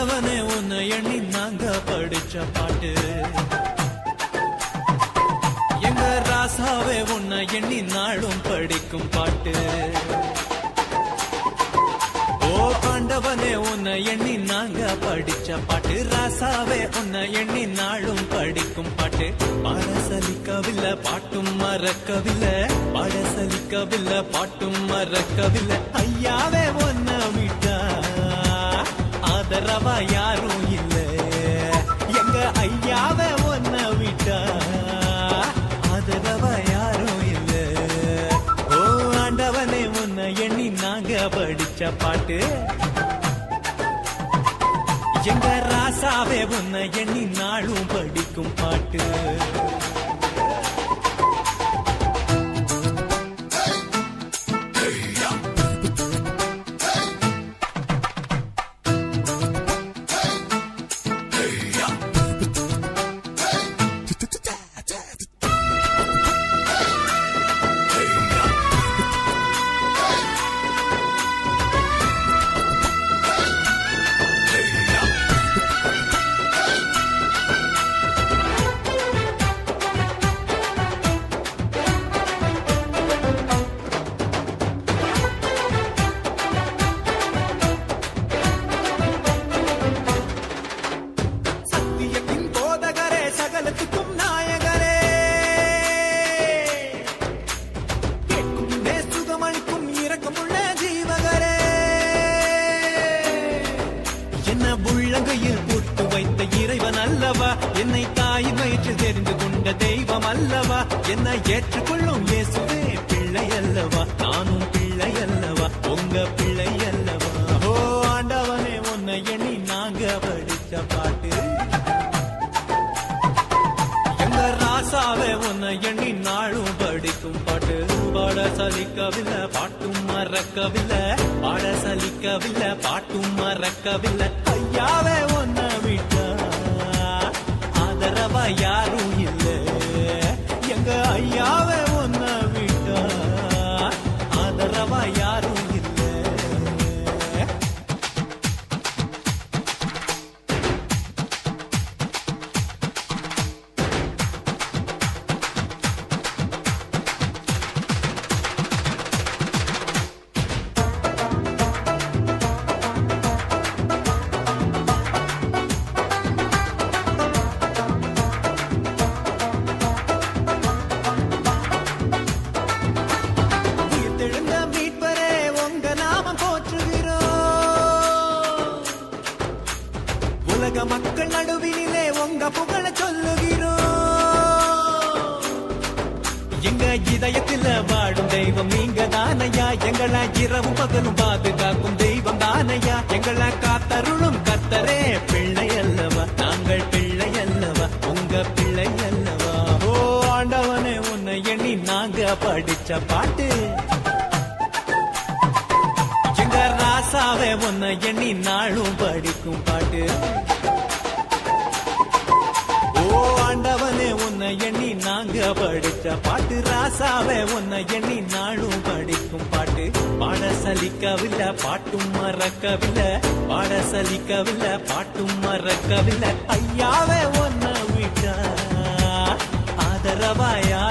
ஆண்டவனே உன்னை எண்ணி நாங்க படிச்ச பாட்டு எங்க ராசாவே உன்னை எண்ணி நாளும் படிக்கும் பாட்டு ஓ ஆண்டவனே உன்னை எண்ணி நாங்க படிச்ச பாட்டு ராசாவே உன்னை எண்ணி நாளும் படிக்கும் பாட்டு பாட சலிக்கவில்லை பாட்டும் மறக்கவில்லை பாட சலிக்கவில்லை பாட்டும் மறக்கவில்லை ஐயாவே உன்னை விட்டா ஆதரவா யாரும் இல்ல எங்க ஐயாவே உன்னை விட்டா ஆதரவா யாரும் இல்ல ஓ ஆண்டவனே உன்னை எண்ணி நாங்க படிச்ச பாட்டு எங்க ராசாவே உன்னை எண்ணி நாளும் படிக்கும் பாட்டு உள்ளங்கையில் போட்டு வைத்த இறைவன் அல்லவா என்னை தாய் வயிற்றில் தெரிந்து கொண்ட தெய்வம் அல்லவா என்னை ஏற்றுக்கொள்ளும் இயேசுவே பிள்ளை அல்லவா நானும் பிள்ளை அல்லவா உங்க பிள்ளை அல்லவா ஓ ஆண்டவனே உன்னை எண்ணி நாங்க படிச்ச பாட்டு எங்க ராசாவே உன்னை எண்ணி நாளும் படிக்கும் பாட்டு பாட சலிக்கவில்லை பாட்டும் மறக்கவில்லை பாட சலிக்கவில்லை பாட்டும் மறக்கவில்லை ஐயாவே உன்னை விட்டா ஆதரவா யாரும் இல்ல எங்க ஐயாவே உன்னை விட்டா ஆதரவா யாரும் இல்ல உலக மக்கள் நடுவிலே உங்க புகழ சொல்லுகிறோம் எங்க இதயத்தில் வாடும் தெய்வம் நீங்க தானையா எங்களை இரவு பகலும் பாதுகாக்கும் தெய்வம் தானையா எங்களை காத்தருளும் கர்த்தரே பிள்ளை அல்லவா நாங்கள் பிள்ளை அல்லவா உங்க பிள்ளை அல்லவா ஓ ஆண்டவனே உன்னை எண்ணி நாங்க படிச்ச பாட்டு எங்க ராசாவே உன்னை எண்ணி நாளும் படிக்கும் பாட்டு ஓ ஆண்டவனே உன்னை எண்ணி நாங்க படிச்ச பாட்டு ராசாவே உன்னை எண்ணி நாளும் படிக்கும் பாட்டு பாட சலிக்கவில்லை பாட்டும் மறக்கவில்லை பாட சலிக்கவில்லை பாட்டும் மறக்கவில்லை ஐயாவே உன்னை விட்டா ஆதரவாயா